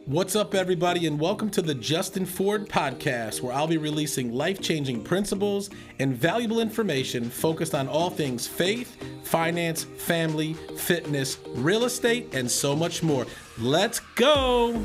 What's up, everybody, and welcome to the Justin Ford podcast, where I'll be releasing life-changing principles and valuable information focused on all things faith, finance, family, fitness, real estate, and so much more. Let's go!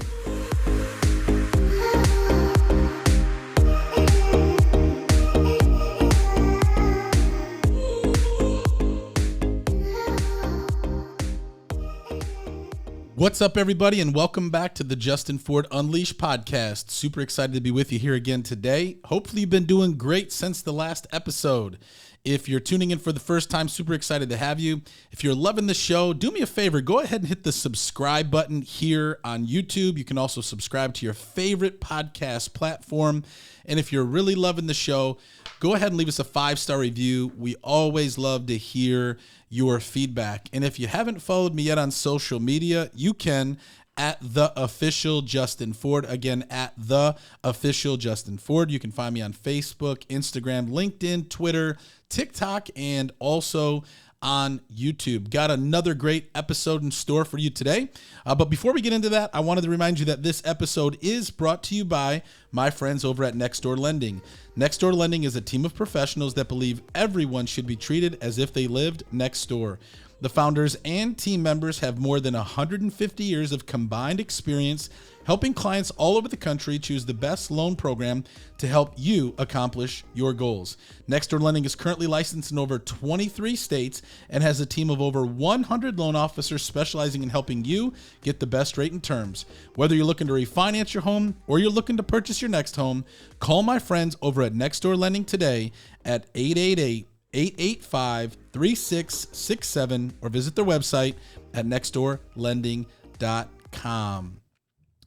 What's up, everybody, and welcome back to the Justin Ford Unleashed podcast. Super excited to be with you here again today. Hopefully you've been doing great since the last episode. If you're tuning in for the first time, super excited to have you. If you're loving the show, do me a favor, go ahead and hit the subscribe button here on YouTube. You can also subscribe to your favorite podcast platform. And if you're really loving the show, go ahead and leave us a 5-star review. We always love to hear your feedback. And if you haven't followed me yet on social media, you can at the official Justin Ford. Again, at the official Justin Ford. You can find me on Facebook, Instagram, LinkedIn, Twitter, TikTok, and also on YouTube. Got another great episode in store for you today. But before we get into that, I wanted to remind you that this episode is brought to you by my friends over at Next Door Lending. Next Door Lending is a team of professionals that believe everyone should be treated as if they lived next door. The founders and team members have more than 150 years of combined experience helping clients all over the country choose the best loan program to help you accomplish your goals. Next Door Lending is currently licensed in over 23 states and has a team of over 100 loan officers specializing in helping you get the best rate and terms. Whether you're looking to refinance your home or you're looking to purchase your next home, call my friends over at Next Door Lending today at 888-885-3667 or visit their website at nextdoorlending.com.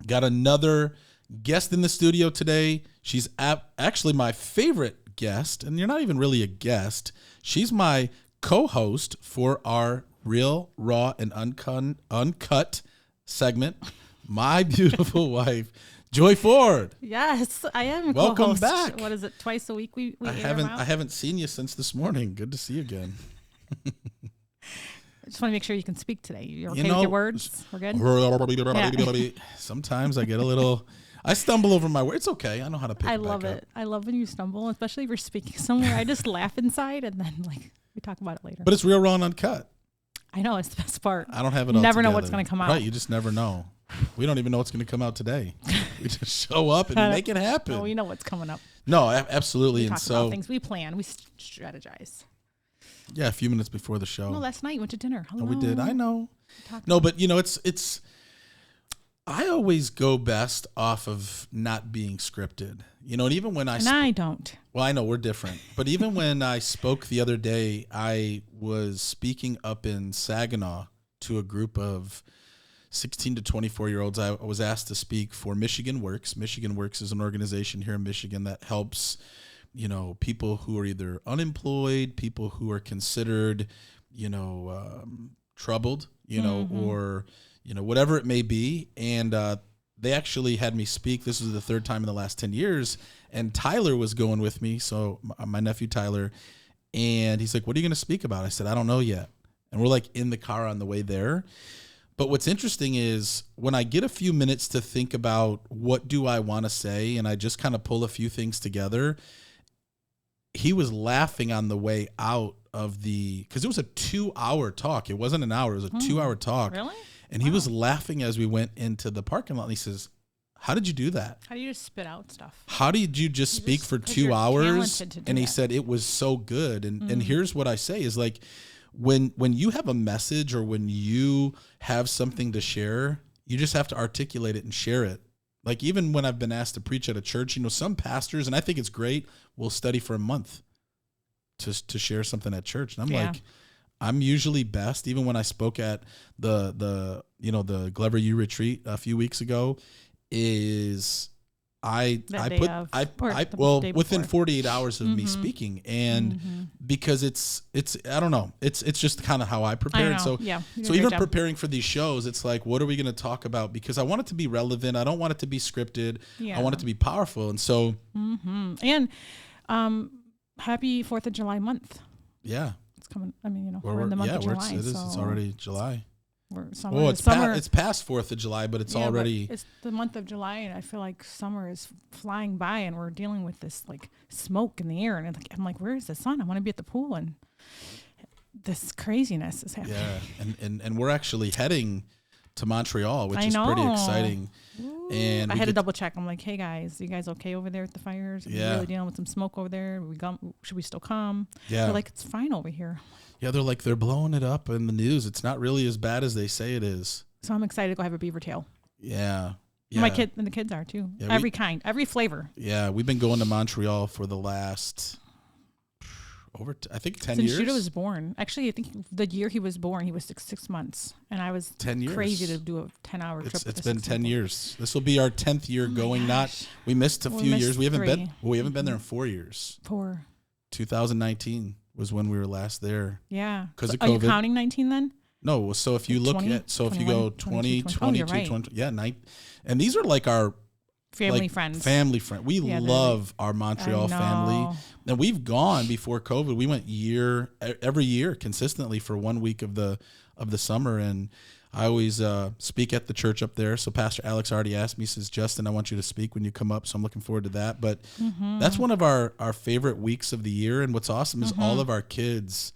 Got another guest in the studio today. She's actually my favorite guest, and you're not even really a guest. She's my co-host for our Real, Raw, and Uncut segment. My beautiful wife, Joy Ford. Yes, I am. Welcome co-host. back. What is it? Twice a week we I haven't seen you since this morning. Good to see you again. I just want to make sure you can speak today. You're okay with your words? We're good? Yeah. Sometimes I get a little, I stumble over my words. It's okay. I know how to pick it back love up. it. I love when you stumble, especially if you're speaking somewhere. I just laugh inside and then we talk about it later. But it's real, raw, and uncut. I know. It's the best part. I don't have it all Never know together. what's going to come out. Right. You just never know. We don't even know what's going to come out today. We just show up and make it happen. Oh, we know what's coming up. No, absolutely. We and talk so about things. We plan. We strategize. Yeah, a few minutes before the show. No, last night we went to dinner. Hello. Oh, we did. I know. No, but you know, it's. I always go best off of not being scripted. You know, and even when I don't. Well, I know we're different, but even when I spoke the other day, I was speaking up in Saginaw to a group of 16 to 24-year-olds. I was asked to speak for Michigan Works. Michigan Works is an organization here in Michigan that helps, you know, people who are either unemployed, people who are considered, you know, troubled, you know, or, you know, whatever it may be. And they actually had me speak. This was the third time in the last 10 years. And Tyler was going with me. So my nephew, Tyler, and he's like, what are you going to speak about? I said, I don't know yet. And we're like in the car on the way there. But what's interesting is when I get a few minutes to think about what do I want to say, and I just kind of pull a few things together, he was laughing on the way out of because it was a 2-hour talk. It wasn't an hour. It was a 2-hour talk. Really? And he was laughing as we went into the parking lot. And he says, how did you do that? How do you just spit out stuff? How did you just speak for 2 hours? And he said it was so good. And here's what I say is like, when you have a message or when you have something to share, you just have to articulate it and share it. Like even when I've been asked to preach at a church, you know, some pastors, and I think it's great, will study for a month to share something at church. And I'm like, I'm usually best, even when I spoke at the Glover U retreat a few weeks ago, is within 48 hours of me speaking, and because it's I don't know, it's just kind of how I prepare. And so even preparing for these shows, it's like, what are we going to talk about? Because I want it to be relevant. I don't want it to be scripted. I want it to be powerful. And so, and happy 4th of July month. Yeah, it's coming. I mean, you know, we're in the month of July. It's already July. Summer, it's past 4th of July, but it's already. It's the month of July, and I feel like summer is flying by, and we're dealing with this like smoke in the air, and I'm like, where is the sun? I want to be at the pool, and this craziness is happening. Yeah, and we're actually heading to Montreal, which is pretty exciting. Ooh. And I had to double check. I'm like, hey guys, you guys okay over there at the fires? Are you really dealing with some smoke over there? Should we still come? Yeah. They're like, it's fine over here. Yeah, they're blowing it up in the news. It's not really as bad as they say it is. So I'm excited to go have a beaver tail. Yeah. My kid and the kids are too. Yeah, every flavor. Yeah, we've been going to Montreal for the last I think 10 years. Since Judah was born. Actually, I think the year he was born, he was six months, and I was 10 years. Crazy to do a 10-hour trip. It's been 10 years. This will be our 10th year going. We missed a few years. We haven't been there in 4 years. 2019 was when we were last there. Yeah. Because of COVID. Are you counting 19 then? No. So if you look at, if you go 20, 22, 20, yeah, and these are like our friends. Family friend. We love our Montreal family. And we've gone before COVID. We went every year consistently for 1 week of the summer. And I always speak at the church up there. So Pastor Alex already asked me, says, Justin, I want you to speak when you come up. So I'm looking forward to that. But that's one of our favorite weeks of the year. And what's awesome is all of our kids,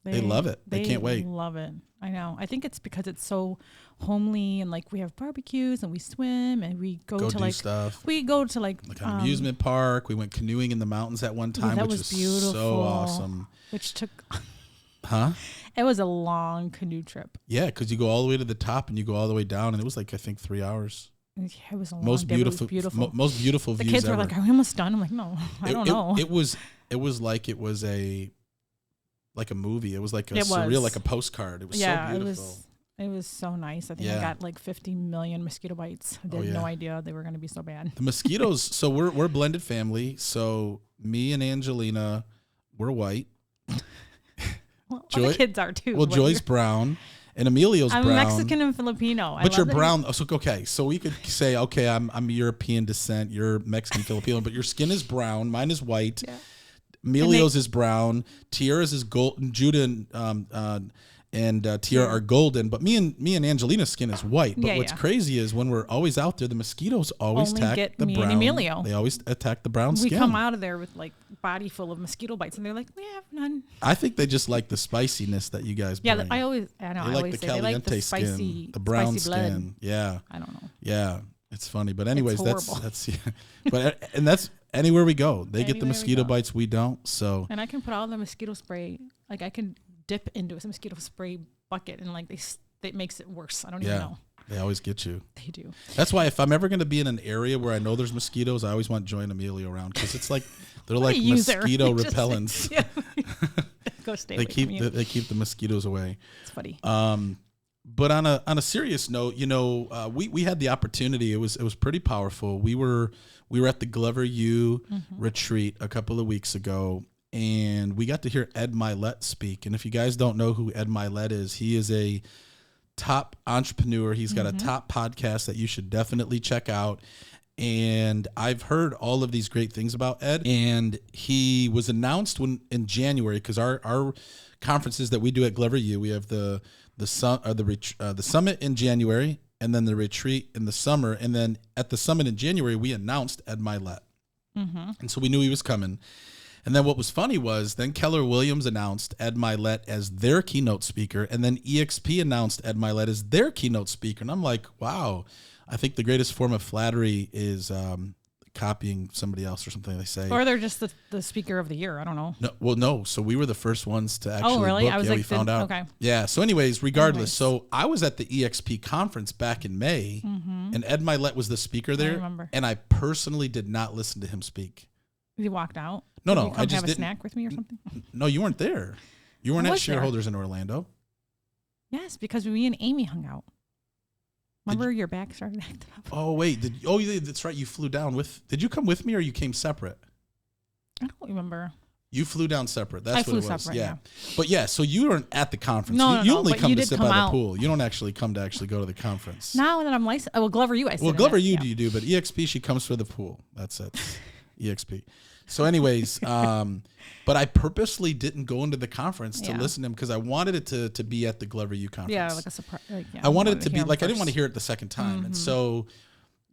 they love it. They can't wait. Love it. I know. I think it's because it's so homely, and like we have barbecues and we swim and we go to like stuff. We go to like an amusement park. We went canoeing in the mountains at one time, which was beautiful. So awesome. Which took Huh? It was a long canoe trip. Yeah, because you go all the way to the top and you go all the way down, and it was like I think 3 hours. Yeah, it was a long most day, beautiful, most beautiful the views. The kids were ever. like, "Are we almost done?" I'm like, "No, I don't know." It was like it was a movie. It was like surreal, like a postcard. It was so beautiful. It was so nice. I think I got like 50 million mosquito bites. I had no idea they were going to be so bad. The mosquitoes. So we're a blended family. So me and Angelina, we're white. Well, the kids are too. Well, Joy's brown. And Emilio's brown. I'm Mexican and Filipino. But you're brown. So we could say, okay, I'm European descent. You're Mexican, Filipino, but your skin is brown. Mine is white. Yeah. Emilio's is brown. Tiara's is gold. Judah and Tiara are golden. But me and Angelina's skin is white. But what's crazy is when we're always out there, the mosquitoes always attack the brown. And Emilio. They always attack the brown skin. We come out of there with like body full of mosquito bites, and they're like, we have none. I think they just like the spiciness that you guys bring. Yeah, I know. They like the caliente skin, the brown skin. Yeah. I don't know. Yeah, it's funny. But anyways, that's yeah. But and that's anywhere we go. They get the mosquito bites, we don't. So. And I can put all the mosquito spray. Like I can dip into a mosquito spray bucket, and like it makes it worse. I don't even know. They always get you. They do. That's why if I'm ever going to be in an area where I know there's mosquitoes, I always want Joy and Emilio around, because it's like they're like mosquito repellents. Go stay. They keep the mosquitoes away. It's funny. But on a serious note, we had the opportunity. It was pretty powerful. We were at the Glover U retreat a couple of weeks ago, and we got to hear Ed Mylett speak. And if you guys don't know who Ed Mylett is, he is a top entrepreneur. He's got a top podcast that you should definitely check out. And I've heard all of these great things about Ed. And he was announced in January, because our conferences that we do at Glover U, we have the summit in January, and then the retreat in the summer. And then at the summit in January, we announced Ed Mylett. And so we knew he was coming. And then what was funny was then Keller Williams announced Ed Mylett as their keynote speaker, and then EXP announced Ed Mylett as their keynote speaker. And I'm like, wow, I think the greatest form of flattery is copying somebody else or something, they say. Or they're just the speaker of the year. I don't know. No. So we were the first ones to actually really? book. I was we found out. Okay. Yeah. So anyways, regardless. So I was at the EXP conference back in May, and Ed Mylett was the speaker there. I remember. And I personally did not listen to him speak. He walked out? No. I just have a snack with me or something? No, you weren't there. You weren't at Shareholders in Orlando. Yes, because me and Amy hung out. Remember your back started acting up? Oh, wait. That's right. You flew down did you come with me, or you came separate? I don't remember. You flew down separate. That's what it was. Separate, yeah. But yeah, so you weren't at the conference. No, you only come to sit by the pool. You don't actually come to go to the conference. Now that I'm licensed. Well, Glover U, I sit Well, Glover U, you do, but EXP, she comes for the pool. That's it. EXP. So anyways, but I purposely didn't go into the conference to listen to him because I wanted it to be at the Glover U conference. Yeah, like a surprise. I wanted it to be like, I didn't want to hear it the second time. And so,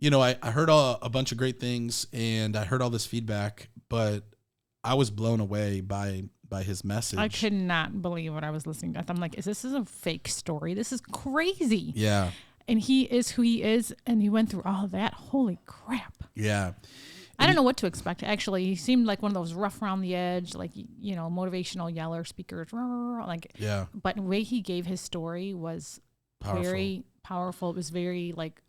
I heard a bunch of great things and I heard all this feedback, but I was blown away by his message. I could not believe what I was listening to. I'm like, this is a fake story. This is crazy. Yeah. And he is who he is, and he went through all of that. Holy crap. Yeah. I don't know what to expect. Actually, he seemed like one of those rough around the edge, like, motivational yeller speakers. Like, yeah. But the way he gave his story was very powerful. It was very, like,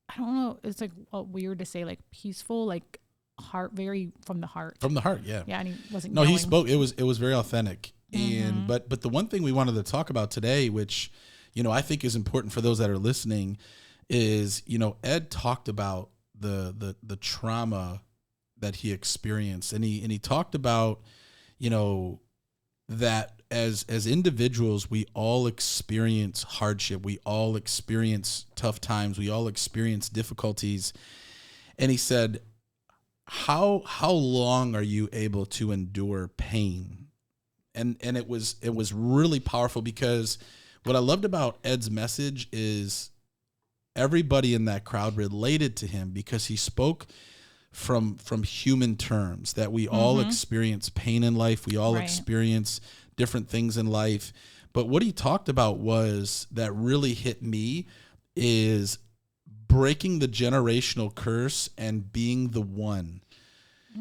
I don't know. It's like weird to say, like, peaceful, like heart, very from the heart. From the heart, yeah. Yeah, and he wasn't. No, yelling. he spoke. It was very authentic. And but the one thing we wanted to talk about today, which I think is important for those that are listening, is Ed talked about the trauma that he experienced, and he talked about that as individuals we all experience hardship, we all experience tough times, we all experience difficulties, and he said, how long are you able to endure pain? And it was really powerful, because what I loved about Ed's message is everybody in that crowd related to him, because he spoke from human terms, that we all experience pain in life. We all experience different things in life. But what he talked about was that really hit me is breaking the generational curse and being the one.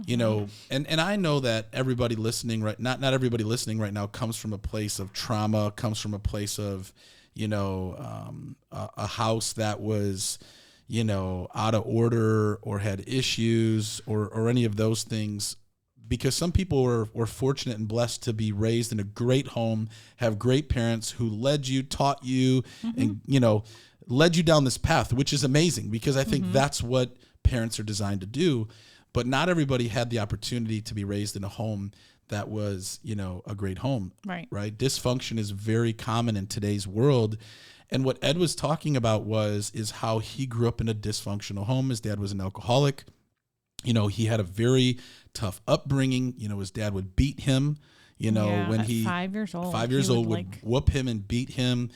And I know that everybody listening not everybody listening right now comes from a place of trauma, comes from a place of, a house that was, out of order or had issues or any of those things, because some people were fortunate and blessed to be raised in a great home, have great parents who led you, taught you, and, led you down this path, which is amazing, because I think that's what parents are designed to do. But not everybody had the opportunity to be raised in a home that was, a great home. Right. Dysfunction is very common in today's world. And what Ed was talking about is how he grew up in a dysfunctional home. His dad was an alcoholic. He had a very tough upbringing. His dad would beat him, when he 5 years old. 5 years old would whoop him and beat him,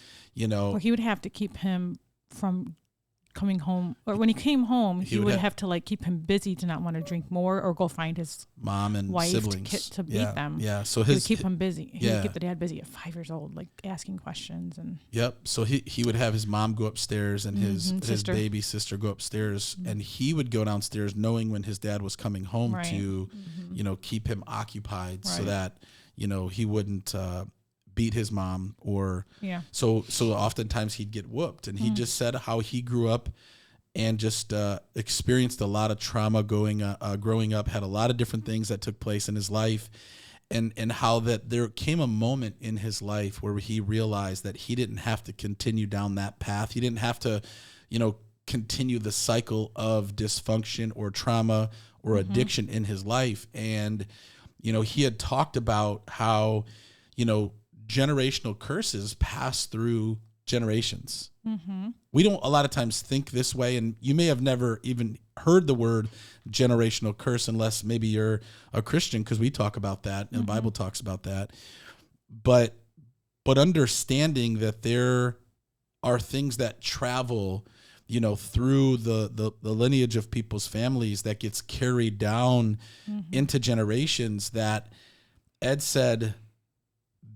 Or he would have to keep him from coming home, or when he came home, he would have to keep him busy to not want to drink more or go find his mom and wife siblings to beat them. Yeah, so he would keep him busy. He would keep the dad busy at 5 years old, asking questions and. Yep. So he would have his mom go upstairs and his baby sister go upstairs, and he would go downstairs knowing when his dad was coming home to, keep him occupied so that he wouldn't. Beat his mom so oftentimes he'd get whooped, and he just said how he grew up and just experienced a lot of trauma growing up, had a lot of different things that took place in his life, and how that there came a moment in his life where he realized that he didn't have to continue down that path. He didn't have to continue the cycle of dysfunction or trauma or addiction in his life. And he had talked about how generational curses pass through generations. We don't a lot of times think this way, and you may have never even heard the word generational curse unless maybe you're a Christian, because we talk about that and the Bible talks about that. But understanding that there are things that travel through the lineage of people's families that gets carried down into generations, that Ed said,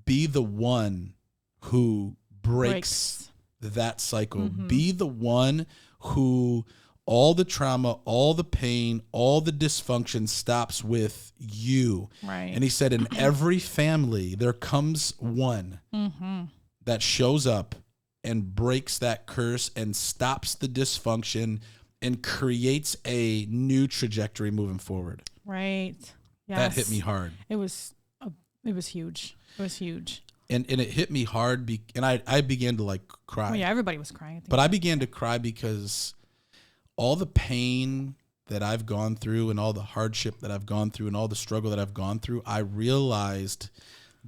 be the one who breaks that cycle. Be the one who all the trauma, all the pain, all the dysfunction stops with you. Right. And he said, in every family, there comes one that shows up and breaks that curse and stops the dysfunction and creates a new trajectory moving forward. Right. Yes. That hit me hard. It was huge. It was huge. And it hit me hard, and I began to cry. Oh, yeah, everybody was crying. But I began to cry because all the pain that I've gone through and all the hardship that I've gone through and all the struggle that I've gone through, I realized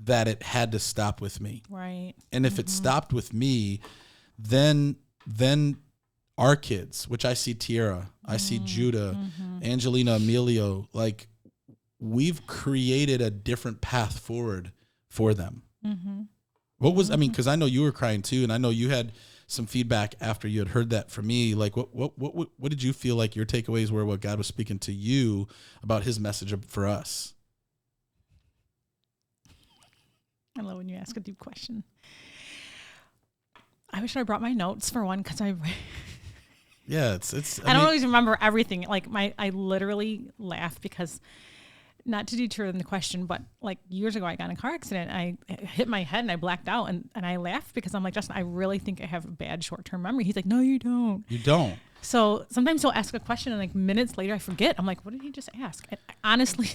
that it had to stop with me. Right. And if it stopped with me, then our kids, which I see Tiara, I see Judah, Angelina, Emilio, we've created a different path forward for them. Mm-hmm. What was, I mean, because I know you were crying too, and I know you had some feedback after you had heard that from me. Like, what did you feel like your takeaways were, what God was speaking to you about his message for us? I love when you ask a deep question. I wish I brought my notes for one, because Yeah, it's. I don't always remember everything. Like I literally laugh because, not to deter the question, but like years ago I got in a car accident. I hit my head and I blacked out, and I laughed because I'm like, Justin, I really think I have a bad short-term memory. He's like, no, you don't. You don't. So sometimes he'll ask a question and like minutes later I forget. I'm like, what did he just ask? And honestly,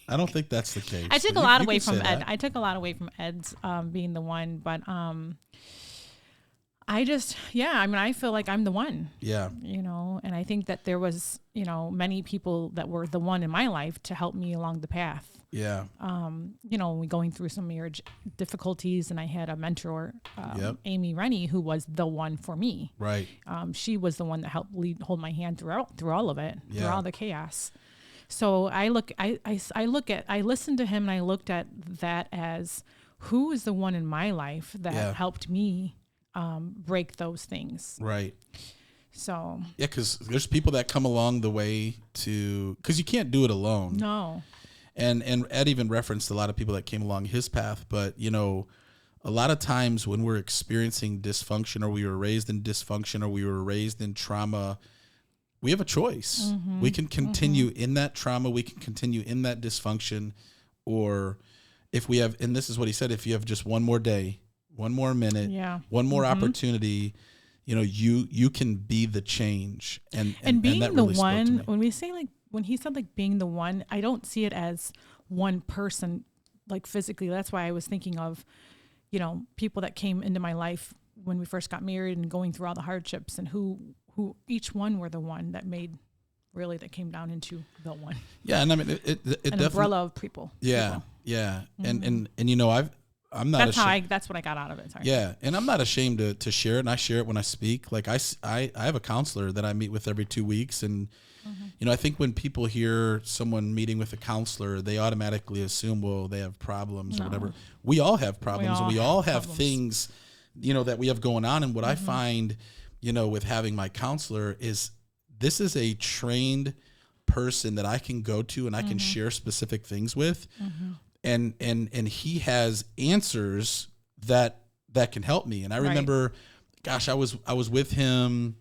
I don't think that's the case. I took a lot away from Ed. I took a lot away from Ed's being the one, but I feel like I'm the one. Yeah. And I think that there was, many people that were the one in my life to help me along the path. Yeah. Going through some marriage difficulties, and I had a mentor, Yep. Amy Rennie, who was the one for me. Right. She was the one that helped hold my hand through all of it, Yeah. through all the chaos. So I listened to him, and I looked at that as, who is the one in my life that helped me break those things. Right. So yeah, because there's people that come along the way because you can't do it alone. No. And Ed even referenced a lot of people that came along his path, but a lot of times when we're experiencing dysfunction, or we were raised in dysfunction, or we were raised in trauma, we have a choice. Mm-hmm. We can continue in that trauma, we can continue in that dysfunction, or if we have, and this is what he said, if you have just one more day, one more minute, one more opportunity, you can be the change. And being that the really spoke to me. one, when we say, like, when he said like being the one, I don't see it as one person, like physically. That's why I was thinking of, people that came into my life when we first got married and going through all the hardships, and who each one were the one that that came down into the one. Yeah. And I mean, it an definitely, umbrella of people. Yeah. Yeah. Mm-hmm. And I'm not that's what I got out of it. Sorry. Yeah. And I'm not ashamed to share it. And I share it when I speak. Like I have a counselor that I meet with every 2 weeks. And, I think when people hear someone meeting with a counselor, they automatically assume, well, they have problems or whatever. We all have problems, and we all have things, that we have going on. And what I find, with having my counselor is, this is a trained person that I can go to and I can share specific things with. And he has answers that can help me. And I remember, gosh, I was with him,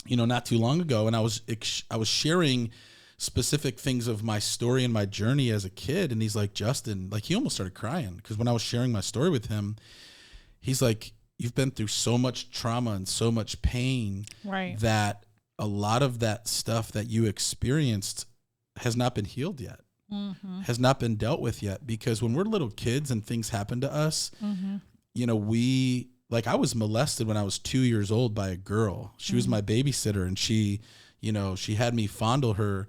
not too long ago, and I was sharing specific things of my story and my journey as a kid. And he's like, Justin, like, he almost started crying, because when I was sharing my story with him, he's like, you've been through so much trauma and so much pain, that a lot of that stuff that you experienced has not been healed yet. Has not been dealt with yet, because when we're little kids and things happen to us, I was molested when I was 2 years old by a girl. She was my babysitter, and she had me fondle her.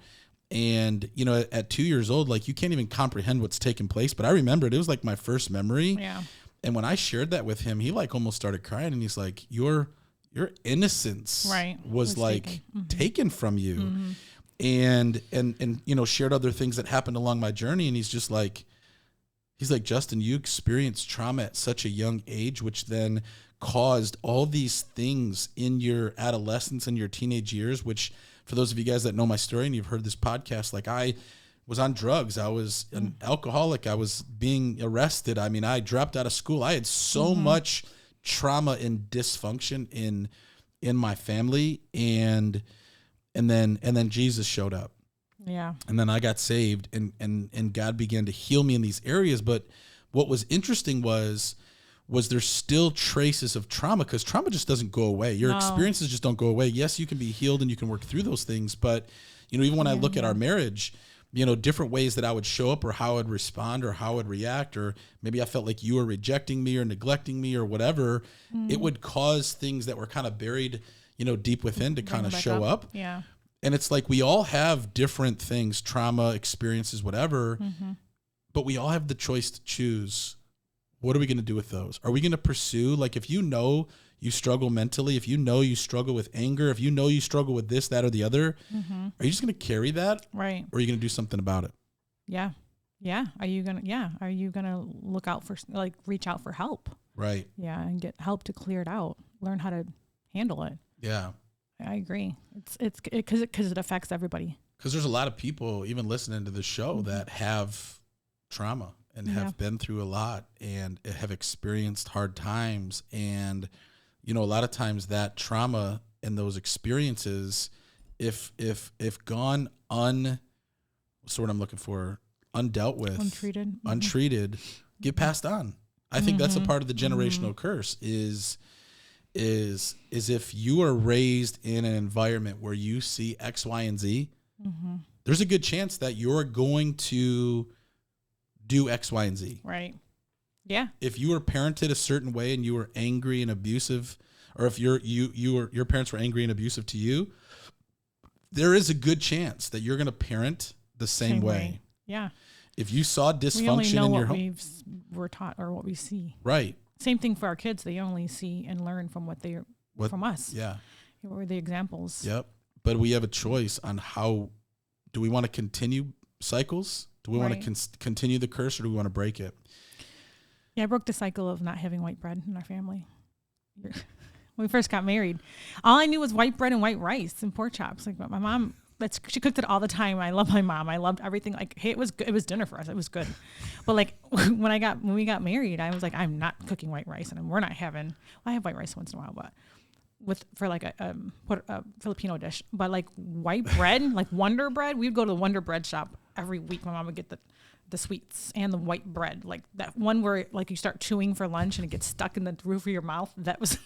And, at 2 years old, like, you can't even comprehend what's taking place. But I remember it was like my first memory. Yeah. And when I shared that with him, he like almost started crying, and he's like, your innocence was like taken from you. And shared other things that happened along my journey. And he's like, Justin, you experienced trauma at such a young age, which then caused all these things in your adolescence and your teenage years, which, for those of you guys that know my story and you've heard this podcast, like, I was on drugs. I was an alcoholic. I was being arrested. I mean, I dropped out of school. I had so much trauma and dysfunction in my family. And then Jesus showed up. Yeah. And then I got saved, and God began to heal me in these areas. But what was interesting was there's still traces of trauma, because trauma just doesn't go away. Your experiences just don't go away. Yes, you can be healed and you can work through those things. But, even when I look at our marriage, different ways that I would show up, or how I would respond, or how I would react, or maybe I felt like you were rejecting me or neglecting me or whatever, it would cause things that were kind of buried, deep within to kind of show up. Yeah. And it's like, we all have different things, trauma, experiences, whatever, but we all have the choice to choose, what are we going to do with those? Are we going to pursue, like, if you struggle mentally, if you struggle with anger, if you struggle with this, that, or the other, are you just going to carry that? Right. Or are you going to do something about it? Yeah. Yeah. Are you going to look out for, like, reach out for help? Right. Yeah. And get help to clear it out. Learn how to handle it. Yeah. I agree. It's because it affects everybody. Because there's a lot of people even listening to the show Mm-hmm. that have trauma and have been through a lot and have experienced hard times. And, you know, a lot of times that trauma and those experiences, if gone what's the word I'm looking for? Undealt with, untreated, get passed on. I think that's a part of the generational curse is if you are raised in an environment where you see X, Y, and Z, there's a good chance that you're going to do X, Y, and Z. Right. Yeah. If you were parented a certain way and you were angry and abusive, or if your parents were angry and abusive to you, there is a good chance that you're going to parent the same way. Yeah. If you saw dysfunction in your home, we're taught or what we see. Right. Same thing for our kids. They only see and learn from from us. Yeah. We're the examples. Yep. But we have a choice on how do we want to continue cycles? Do we want to continue the curse, or do we want to break it? Yeah, I broke the cycle of not having white bread in our family. When we first got married, all I knew was white bread and white rice and pork chops. Like my mom, she cooked it all the time. I love my mom. I loved everything. Like, hey, it was good. It was dinner for us. It was good. But like when we got married, I was like, I'm not cooking white rice, and we're not having. Well, I have white rice once in a while, but for like a Filipino dish. But like white bread, like Wonder Bread, we'd go to the Wonder Bread shop every week. My mom would get the sweets and the white bread, like that one where like you start chewing for lunch and it gets stuck in the roof of your mouth. That was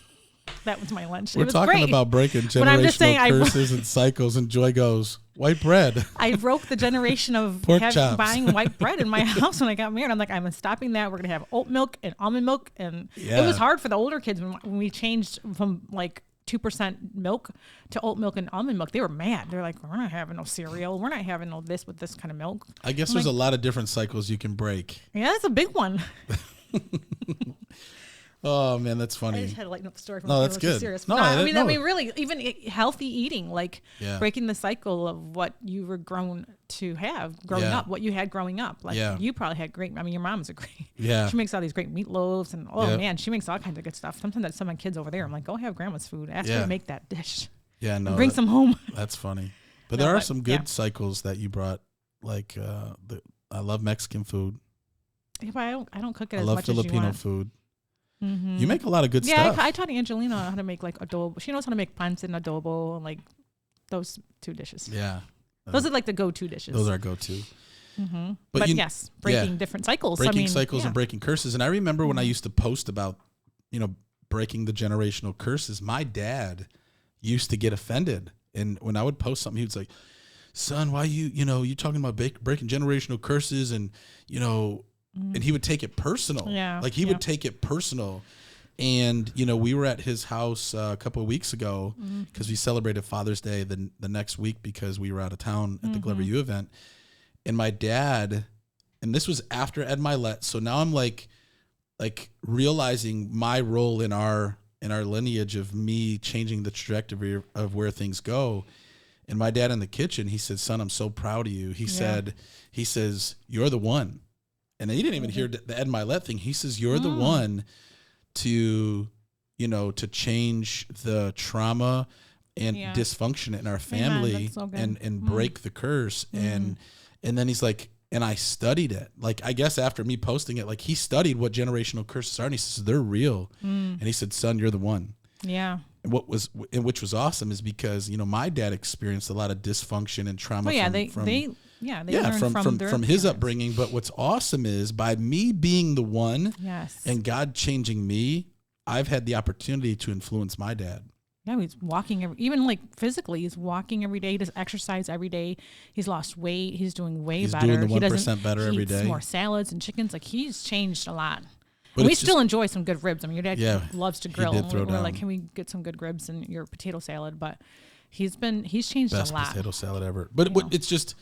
my lunch. We're talking about breaking generational curses and cycles, and Joy goes, white bread. I broke the generation of buying white bread in my house when I got married. I'm like, I'm stopping that. We're going to have oat milk and almond milk. And it was hard for the older kids when we changed from like 2% milk to oat milk and almond milk. They were mad. They're like, we're not having no cereal. We're not having no this with this kind of milk. I guess there's a lot of different cycles you can break. Yeah, that's a big one. Oh man, that's funny. I just had to lighten up the story. No, that's good. Serious. No, I mean, really, even healthy eating, like breaking the cycle of what you were grown to have growing up, what you had growing up. Like you probably had great. I mean, your mom's a great. Yeah. She makes all these great meatloaves, and man, she makes all kinds of good stuff. Sometimes that's some of my kids over there. I'm like, go have grandma's food. Ask her to make that dish. Yeah, no. Bring some home. That's funny. But there are some good cycles that you brought. Like I love Mexican food. Yeah, but I don't cook it as much as you want. I love Filipino food. Mm-hmm. You make a lot of good stuff. Yeah, I taught Angelina how to make like adobo. She knows how to make pancit and adobo, and like those two dishes. Yeah. Those are like the go-to dishes. Those are go-to. Mm-hmm. But yes, breaking different cycles. Breaking cycles and breaking curses. And I remember when I used to post about, breaking the generational curses, my dad used to get offended. And when I would post something, he would say, son, why you talking about breaking generational curses and, and he would take it personal. Yeah. Like he would take it personal. And, we were at his house a couple of weeks ago because we celebrated Father's Day the next week because we were out of town at the Glover U event. And my dad, and this was after Ed Mylett. So now I'm like realizing my role in our lineage of me changing the trajectory of where things go. And my dad in the kitchen, he said, son, I'm so proud of you. He says, you're the one. And he didn't even hear the Ed Mylett thing. He says, you're the one to change the trauma and dysfunction in our family and break the curse. And then he's like, and I studied it. Like, I guess after me posting it, like he studied what generational curses are. And he says, they're real. And he said, son, you're the one. Yeah. And which was awesome is because, my dad experienced a lot of dysfunction and trauma from his upbringing. But what's awesome is by me being the one and God changing me, I've had the opportunity to influence my dad. Yeah, he's walking, even like physically, he's walking every day. He does exercise every day. He's lost weight. He's doing better. He's doing the 1% better every day. He eats more salads and chickens. Like he's changed a lot. But we still enjoy some good ribs. I mean, your dad loves to grill. We're like, can we get some good ribs and your potato salad? But he's changed a lot. Best potato salad ever. But it's just,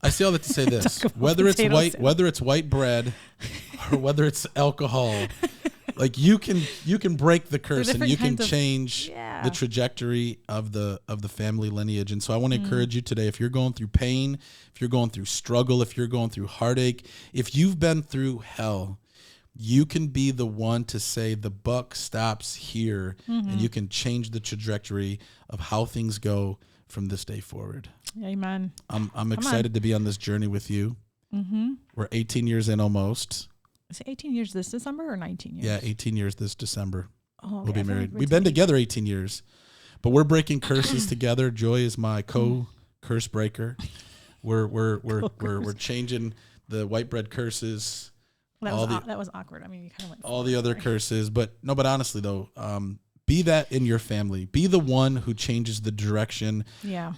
I say all that to say this: whether it's white bread or whether it's alcohol, Like you can break the curse and you can change yeah. the trajectory of the family lineage. And so I want to encourage you today, if you're going through pain, if you're going through struggle, if you're going through heartache, if you've been through hell, you can be the one to say the buck stops here, and you can change the trajectory of how things go from this day forward. Amen. I'm excited to be on this journey with you. We're 18 years in almost. Is it 18 years this December or 19 years? Yeah, 18 years this December. Oh, okay. We'll be married. We've been together 18 years, but we're breaking curses together. Joy is my curse breaker. We're changing the white bread curses. That was awkward. I mean, you kind of went all the other curses, but honestly though, be that in your family. Be the one who changes the direction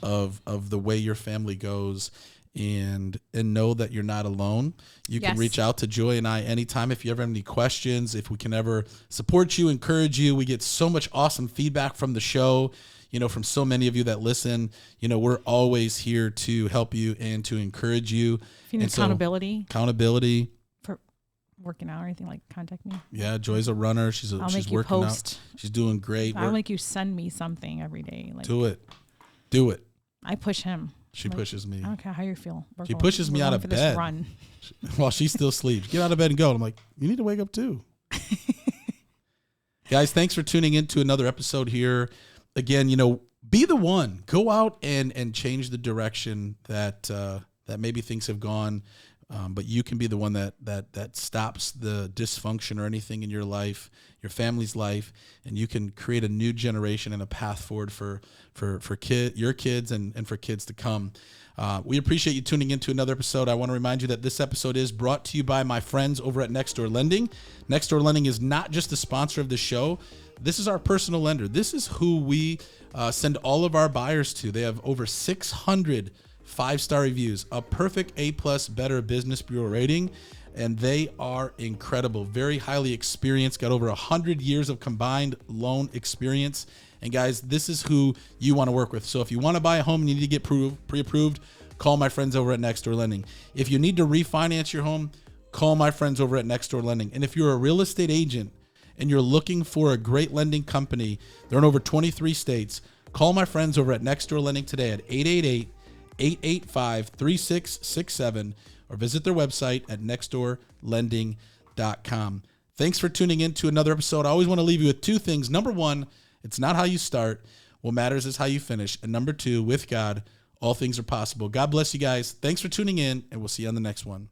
of the way your family goes, and know that you're not alone. You can reach out to Joy and I anytime if you ever have any questions, if we can ever support you, encourage you. We get so much awesome feedback from the show, from so many of you that listen. We're always here to help you and to encourage you. If you need accountability for working out or anything, like contact me. Yeah, Joy's a runner. She's working out. She's doing great. I'll make you send me something every day. Like, do it. I push him. She pushes me. I don't care how you feel. She pushes me out of bed run. while she still sleeps. Get out of bed and go. I'm like, you need to wake up too. Guys, thanks for tuning in to another episode here. Again, be the one. Go out and change the direction that maybe things have gone. But you can be the one that stops the dysfunction or anything in your life, your family's life, and you can create a new generation and a path forward for your kids and for kids to come. We appreciate you tuning into another episode. I want to remind you that this episode is brought to you by my friends over at Next Door Lending. Next Door Lending is not just the sponsor of the show. This is our personal lender. This is who we send all of our buyers to. They have over 600 5-star reviews, a perfect A+ Better Business Bureau rating, and they are incredible. Very highly experienced, got over 100 years of combined loan experience. And guys, this is who you want to work with. So if you want to buy a home and you need to get pre-approved, call my friends over at Next Door Lending. If you need to refinance your home, call my friends over at Next Door Lending. And if you're a real estate agent and you're looking for a great lending company, they're in over 23 states, call my friends over at Next Door Lending today at 888-885-3667 or visit their website at nextdoorlending.com. Thanks for tuning in to another episode. I always want to leave you with two things. Number one, it's not how you start. What matters is how you finish. And number two, with God, all things are possible. God bless you guys. Thanks for tuning in, and we'll see you on the next one.